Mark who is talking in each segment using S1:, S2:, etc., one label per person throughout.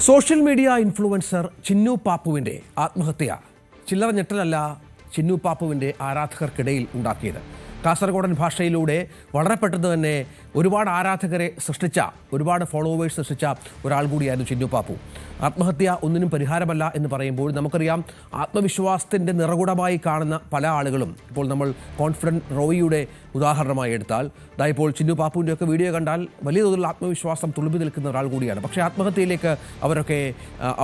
S1: Social media influencer Chinnu പാപ്പുവിൻ്റെ ആത്മഹത്യ ചില്ലറ ഞെട്ടലല്ല ചിന്നു പാപ്പുവിൻ്റെ ആരാധകർക്കിടയിൽ ഉണ്ടാക്കിയത്. കാസർഗോഡൻ ഭാഷയിലൂടെ വളരെ പെട്ടെന്ന് തന്നെ ഒരുപാട് ആരാധകരെ സൃഷ്ടിച്ച, ഒരുപാട് ഫോളോവേഴ്സ് സൃഷ്ടിച്ച ഒരാൾ കൂടിയായിരുന്നു ചിന്നു പാപ്പു. ആത്മഹത്യ ഒന്നിനും പരിഹാരമല്ല എന്ന് പറയുമ്പോൾ നമുക്കറിയാം, ആത്മവിശ്വാസത്തിൻ്റെ നിറകുടമായി കാണുന്ന പല ആളുകളും ഇപ്പോൾ നമ്മൾ കോൺഫിഡൻറ്റ് റോയിയുടെ ഉദാഹരണമായി എടുത്താൽ, ഇപ്പോൾ ചിന്നു പാപ്പുവിൻ്റെയൊക്കെ വീഡിയോ കണ്ടാൽ വലിയ തോതിലുള്ള ആത്മവിശ്വാസം തുളുമ്പി നിൽക്കുന്ന ഒരാൾ കൂടിയാണ്. പക്ഷേ ആത്മഹത്യയിലേക്ക് അവരൊക്കെ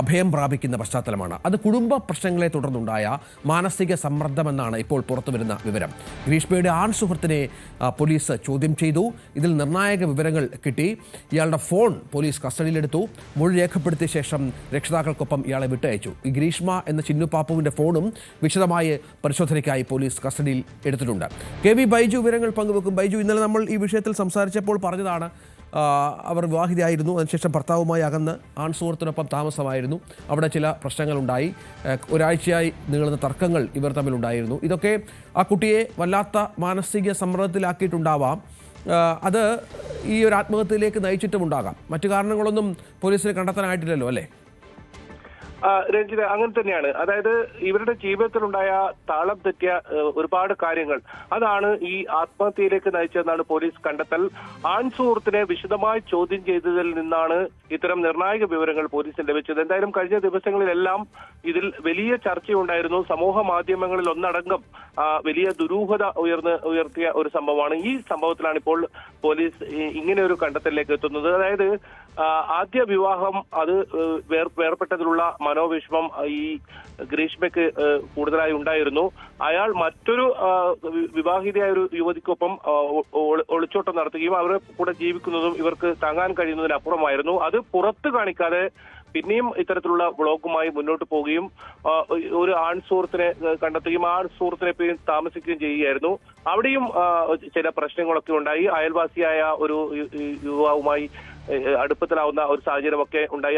S1: അഭയം പ്രാപിക്കുന്ന പശ്ചാത്തലമാണ്. അത് കുടുംബ പ്രശ്നങ്ങളെ തുടർന്നുണ്ടായ മാനസിക സമ്മർദ്ദമെന്നാണ് ഇപ്പോൾ പുറത്തുവരുന്ന വിവരം. ഗ്രീഷ്മയുടെ ആൺ സുഹൃത്തിനെ പോലീസ് ചോദ്യം ചെയ്തു. ഇതിൽ നിർണായക വിവരങ്ങൾ കിട്ടി. ഇയാളുടെ ഫോൺ പോലീസ് കസ്റ്റഡിയിലെടുത്തു. മൊഴി രേഖപ്പെടുത്തിയ ശേഷം രക്ഷിതാക്കൾക്കൊപ്പം ഇയാളെ വിട്ടയച്ചു. ഈ ഗ്രീഷ്മ എന്ന ചിന്നു പാപ്പുവിൻ്റെ ഫോണും വിശദമായ പരിശോധനയ്ക്കായി പോലീസ് കസ്റ്റഡിയിൽ എടുത്തിട്ടുണ്ട്. കെ വി ബൈജു വിവരങ്ങൾ പങ്കുവെക്കും. ബൈജു, ഇന്നലെ നമ്മൾ ഈ വിഷയത്തിൽ സംസാരിച്ചപ്പോൾ പറഞ്ഞതാണ്, അവർ വിവാഹിതയായിരുന്നു, അതിനുശേഷം ഭർത്താവുമായി അകന്ന് ആൺ സുഹൃത്തിനൊപ്പം താമസമായിരുന്നു. അവിടെ ചില പ്രശ്നങ്ങളുണ്ടായി. ഒരാഴ്ചയായി നീളുന്ന തർക്കങ്ങൾ ഇവർ തമ്മിലുണ്ടായിരുന്നു. ഇതൊക്കെ ആ കുട്ടിയെ വല്ലാത്ത മാനസിക സമ്മർദ്ദത്തിലാക്കിയിട്ടുണ്ടാവാം. അത് ഈ ഒരു ആത്മഹത്യയിലേക്ക് നയിച്ചിട്ടുമുണ്ടാകാം. മറ്റു കാരണങ്ങളൊന്നും പോലീസിന് കണ്ടെത്താനായിട്ടില്ലല്ലോ, അല്ലേ?
S2: രഞ്ജിത, അങ്ങനെ തന്നെയാണ്. അതായത് ഇവരുടെ ജീവിതത്തിലുണ്ടായ താളം തെറ്റിയ ഒരുപാട് കാര്യങ്ങൾ, അതാണ് ഈ ആത്മഹത്യയിലേക്ക് നയിച്ചതെന്നാണ് പോലീസ് കണ്ടെത്തൽ. ആൺ സുഹൃത്തിനെ വിശദമായി ചോദ്യം ചെയ്തതിൽ നിന്നാണ് ഇത്തരം നിർണായക വിവരങ്ങൾ പോലീസിന് ലഭിച്ചത്. എന്തായാലും കഴിഞ്ഞ ദിവസങ്ങളിലെല്ലാം ഇതിൽ വലിയ ചർച്ചയുണ്ടായിരുന്നു. സമൂഹ മാധ്യമങ്ങളിൽ ഒന്നടങ്കം വലിയ ദുരൂഹത ഉയർത്തിയ ഒരു സംഭവമാണ്. ഈ സംഭവത്തിലാണ് ഇപ്പോൾ പോലീസ് ഇങ്ങനെ ഒരു കണ്ടെത്തലിലേക്ക് എത്തുന്നത്. അതായത് ആദ്യ വിവാഹം, അത് വേർപെട്ടതിലുള്ള മനോവിഷമം ഈ ഗ്രീഷ്മയ്ക്ക് കൂടുതലായി ഉണ്ടായിരുന്നു. അയാൾ മറ്റൊരു വിവാഹിതയായ ഒരു യുവതിക്കൊപ്പം ഒളിച്ചോട്ടം നടത്തുകയും അവരെ കൂടെ ജീവിക്കുന്നതും ഇവർക്ക് താങ്ങാൻ കഴിയുന്നതിനപ്പുറമായിരുന്നു. അത് പുറത്ത് കാണിക്കാതെ പിന്നെയും ഇത്തരത്തിലുള്ള വ്ളോഗുമായി മുന്നോട്ട് പോവുകയും ഒരു ആൺ സുഹൃത്തിനെ കണ്ടെത്തുകയും ആ സുഹൃത്തിനെ താമസിക്കുകയും ചെയ്യുകയായിരുന്നു. അവിടെയും ചില പ്രശ്നങ്ങളൊക്കെ ഉണ്ടായി. അയൽവാസിയായ ഒരു യുവാവുമായി അടുപ്പത്തിലാവുന്ന ഒരു സാഹചര്യമൊക്കെ ഉണ്ടായി.